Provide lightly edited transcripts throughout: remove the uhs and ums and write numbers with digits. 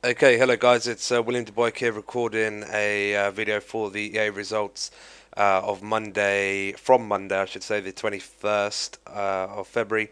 Okay, hello guys, it's William DeBoyk here recording a video for the EA results of Monday, I should say, the 21st of February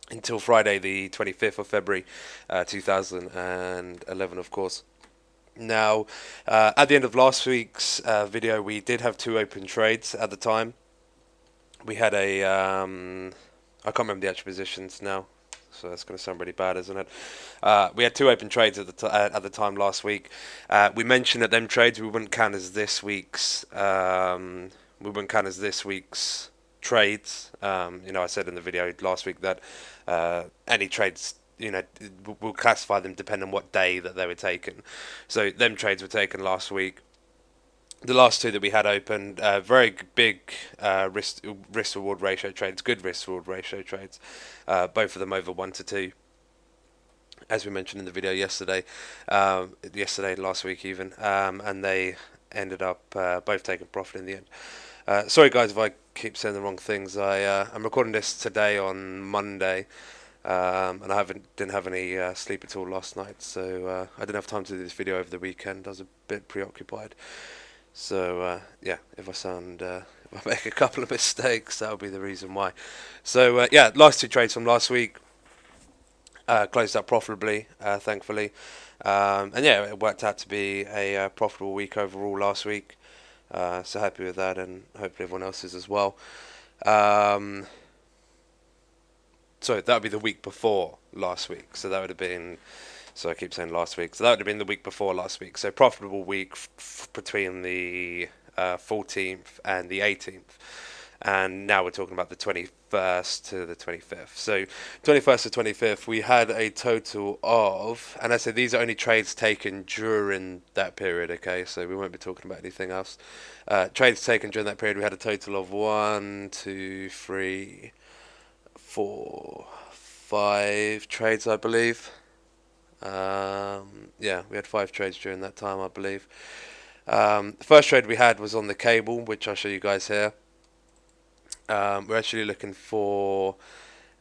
until Friday, the 25th of February 2011, of course. Now, at the end of last week's video, we did have two open trades at the time. We had I can't remember the actual positions now, so that's going to sound really bad, isn't it? We had two open trades at the time last week. We mentioned that them trades we wouldn't count as this week's trades. I said in the video last week that any trades, we'll classify them depending on what day that they were taken. So them trades were taken last week. The last two that we had open, very big risk reward ratio trades, good risk reward ratio trades, both of them over 1 to 2, as we mentioned in the video last week even, and they ended up both taking profit in the end. Sorry guys if I keep saying the wrong things. I'm recording this today on Monday, and I didn't have any sleep at all last night, so I didn't have time to do this video over the weekend. I was a bit preoccupied. So yeah, if I make a couple of mistakes, that'll be the reason why. So yeah, last two trades from last week closed up profitably, thankfully, and yeah, it worked out to be a profitable week overall last week. So happy with that, and hopefully everyone else is as well. So that would be the week before last week. So that would have been. So I keep saying last week. So that would have been the week before last week. So profitable week between the 14th and the 18th. And now we're talking about the 21st to the 25th. So 21st to 25th, we had a total of, and I said these are only trades taken during that period, okay? So we won't be talking about anything else. Trades taken during that period, we had a total of 1, 2, 3, 4, 5 trades, I believe. Yeah, we had 5 trades during that time, I believe. The first trade we had was on the cable, which I'll show you guys here. We're actually looking for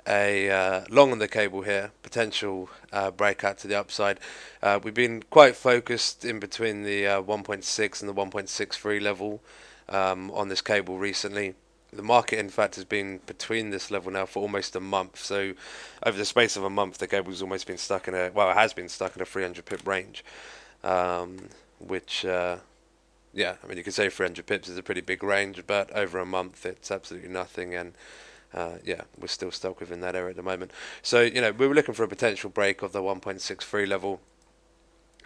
a long on the cable here, potential breakout to the upside. We've been quite focused in between the 1.6 and the 1.63 level on this cable recently. The market, in fact, has been between this level now for almost a month. So, over the space of a month, the cable's almost been stuck in it has been stuck in a 300 pip range, which, yeah, I mean, you could say 300 pips is a pretty big range, but over a month, it's absolutely nothing, and yeah, we're still stuck within that area at the moment. So, we were looking for a potential break of the 1.63 level.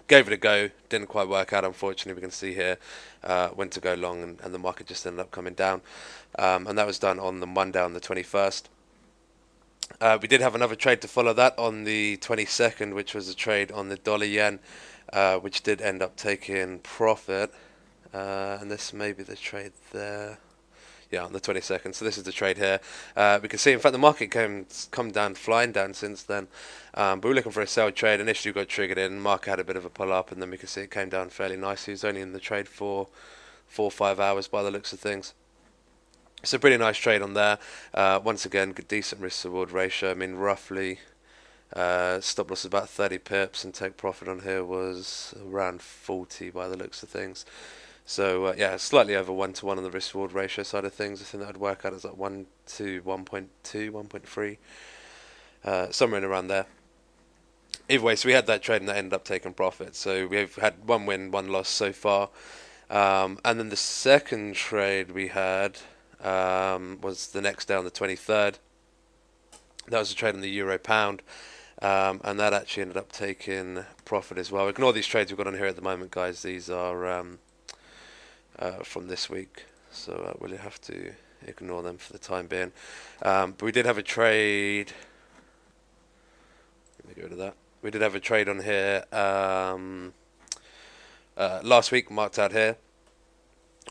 Gave it a go, didn't quite work out, unfortunately. We can see here went to go long, and the market just ended up coming down, and that was done on the Monday on the 21st. We did have another trade to follow that on the 22nd, which was a trade on the dollar yen, which did end up taking profit, and this may be the trade there. Yeah, on the 22nd. So this is the trade here. We can see, in fact, the market come down, flying down since then. But we're looking for a sell trade. Initially got triggered in. Market had a bit of a pull up, and then we can see it came down fairly nicely. It was only in the trade for 4 or 5 hours by the looks of things. It's a pretty nice trade on there. Once again, good, decent risk reward ratio. I mean, roughly stop loss is about 30 pips, and take profit on here was around 40 by the looks of things. So yeah, slightly over 1 to 1 on the risk reward ratio side of things. I think that would work out as like 1 to 1.2, 1.3, somewhere in around there. Either way, so we had that trade and that ended up taking profit. So we've had 1 win, 1 loss so far. And then the second trade we had was the next day on the 23rd. That was a trade on the euro pound. And that actually ended up taking profit as well. Ignore these trades we've got on here at the moment, guys. These are from this week, so we'll have to ignore them for the time being. But we did have a trade. Let me get rid of that. We did have a trade on here last week, marked out here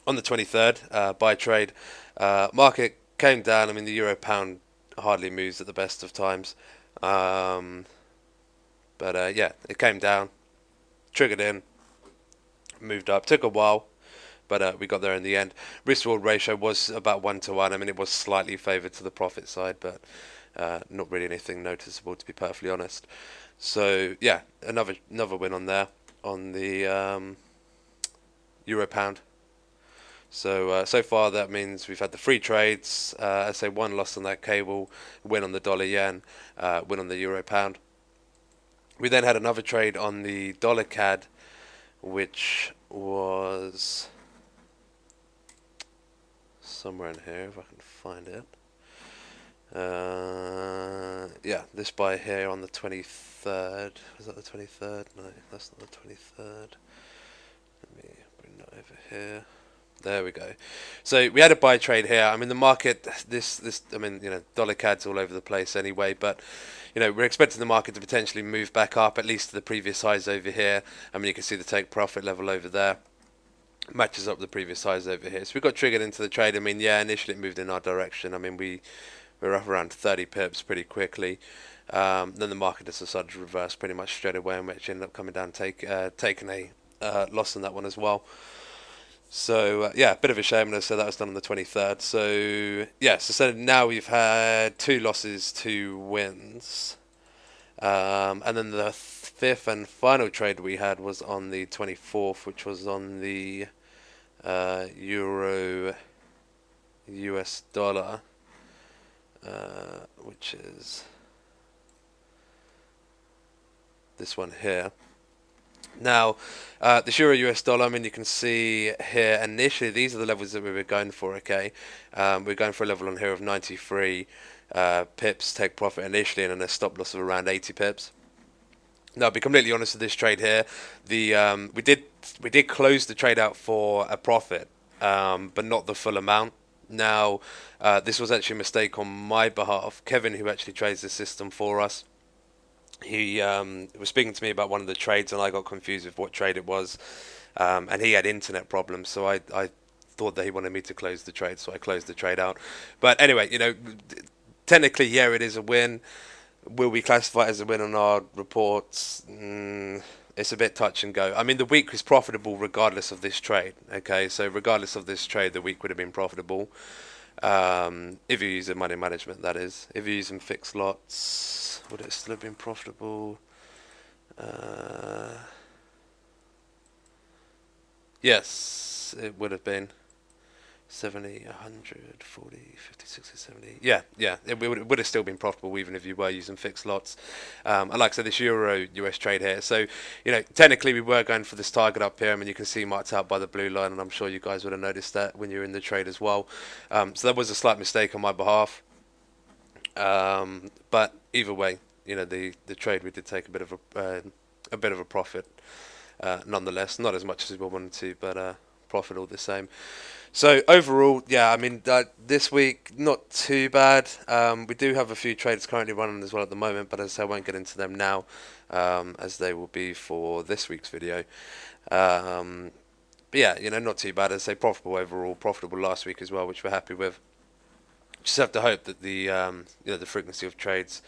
on the 23rd. Buy trade. Market came down. I mean, the euro pound hardly moves at the best of times, but yeah, it came down, triggered in, moved up. Took a while, but we got there in the end. Risk reward ratio was about 1 to 1. I mean, it was slightly favoured to the profit side, but Not really anything noticeable, to be perfectly honest. So yeah, another win on there on the euro pound. So so far that means we've had the free trades. I say one loss on that cable, win on the dollar yen, win on the euro pound. We then had another trade on the dollar CAD, which was somewhere in here if I can find it. Yeah, this buy here on the 23rd. Was that the 23rd? No, that's not the 23rd. Let me bring that over here. There we go. So we had a buy trade here. I mean, the market, I mean, dollar CAD's all over the place anyway, but, we're expecting the market to potentially move back up, at least to the previous highs over here. I mean, you can see the take profit level over there. Matches up the previous highs over here. So we got triggered into the trade. I mean, yeah, initially it moved in our direction. I mean, we were up around 30 pips pretty quickly. Then the market just decided to reverse pretty much straight away, and we actually ended up coming down, taking a loss on that one as well. So yeah, a bit of a shame. So that was done on the 23rd. So yeah, so now we've had 2 losses, 2 wins, and then the fifth and final trade we had was on the 24th, which was on the euro US dollar, which is this one here. Now, the euro US dollar, I mean, you can see here initially these are the levels that we were going for, okay? We're going for a level on here of 93 pips, take profit initially, and then a stop loss of around 80 pips. Now, I'll be completely honest with this trade here. We did close the trade out for a profit, but not the full amount. Now, this was actually a mistake on my behalf. Kevin, who actually trades the system for us, he was speaking to me about one of the trades, and I got confused with what trade it was, and he had internet problems, so I thought that he wanted me to close the trade, so I closed the trade out. But anyway, technically, yeah, it is a win. Will we classify it as a win on our reports? It's a bit touch and go. I mean, the week was profitable regardless of this trade. Okay, so regardless of this trade, the week would have been profitable. If you're using money management, that is. If you're using fixed lots, would it still have been profitable? Yes, it would have been. 70, 100, 40, 50, 60, 70. Yeah, it would have still been profitable even if you were using fixed lots. And like I said, this Euro US trade here. So, technically we were going for this target up here. I mean, you can see marked out by the blue line, and I'm sure you guys would have noticed that when you're in the trade as well. So that was a slight mistake on my behalf. But either way, the trade, we did take a bit of a profit, nonetheless. Not as much as we wanted to, but profit all the same. So overall, yeah, I mean, this week, not too bad. We do have a few trades currently running as well at the moment, but as I say, I won't get into them now, as they will be for this week's video. But yeah, not too bad. As I say, profitable overall, profitable last week as well, which we're happy with. Just have to hope that the frequency of trades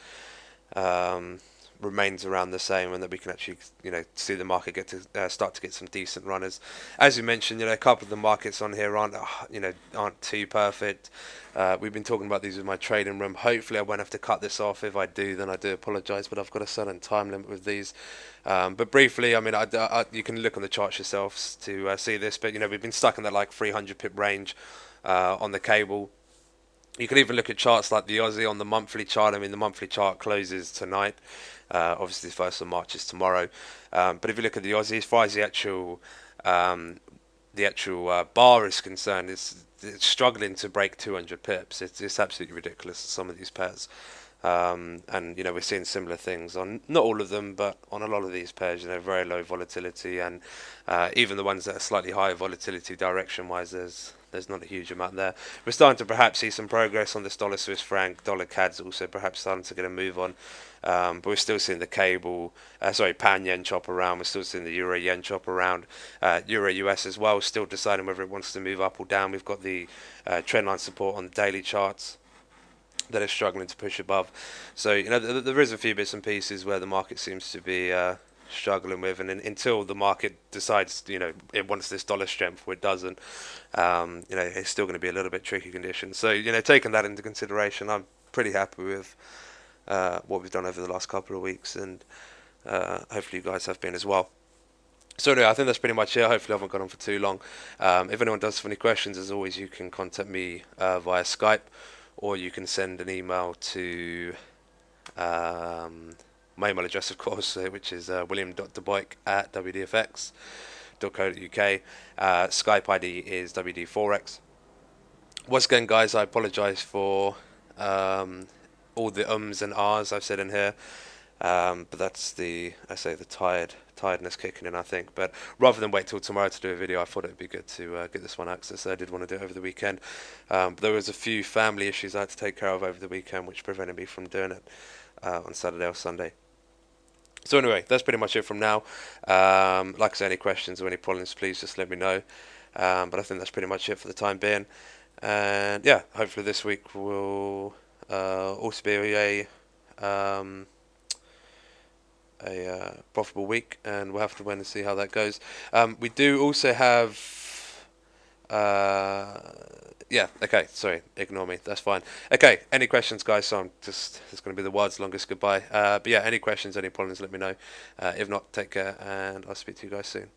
remains around the same, and that we can actually see the market get to start to get some decent runners. As you mentioned, a couple of the markets on here aren't too perfect. We've been talking about these with my trading room. Hopefully I won't have to cut this off. If I do, then I do apologize, but I've got a certain time limit with these. But briefly, I mean, you can look on the charts yourselves to see this, but we've been stuck in that like 300 pip range on the cable. You can even look at charts like the Aussie on the monthly chart. I mean, the monthly chart closes tonight. Obviously, the 1st of March is tomorrow. But if you look at the Aussie, as far as the actual bar is concerned, it's struggling to break 200 pips. It's absolutely ridiculous, some of these pairs. And we're seeing similar things on not all of them, but on a lot of these pairs. Very low volatility, and even the ones that are slightly higher volatility direction-wise, there's not a huge amount there. We're starting to perhaps see some progress on this dollar Swiss franc, dollar CAD's also perhaps starting to get a move on. But we're still seeing the pound yen chop around. We're still seeing the euro yen chop around. Euro US as well, still deciding whether it wants to move up or down. We've got the trendline support on the daily charts that are struggling to push above. So there is a few bits and pieces where the market seems to be struggling with, and until the market decides it wants this dollar strength or it doesn't, it's still going to be a little bit tricky conditions. So taking that into consideration, I'm pretty happy with what we've done over the last couple of weeks, and hopefully you guys have been as well. So anyway, I think that's pretty much it. Hopefully I haven't gone on for too long. If anyone does have any questions, as always, you can contact me via Skype, or you can send an email to my email address, of course, which is william.deboik@wdfx.co.uk. Skype ID is WD4X. Once again, guys, I apologise for all the ums and ahs I've said in here. But that's the tiredness kicking in, I think. But rather than wait till tomorrow to do a video, I thought it'd be good to get this one out, so I did want to do it over the weekend. But there was a few family issues I had to take care of over the weekend, which prevented me from doing it on Saturday or Sunday. So anyway, that's pretty much it from now. Like I said, any questions or any problems, please just let me know. But I think that's pretty much it for the time being. And yeah, hopefully this week will also be a profitable week, and we'll have to wait and see how that goes. We do also have yeah, okay, sorry, ignore me, that's fine. Okay, any questions, guys? So it's going to be the world's longest goodbye. But yeah, any questions, any problems, let me know. If not, take care, and I'll speak to you guys soon.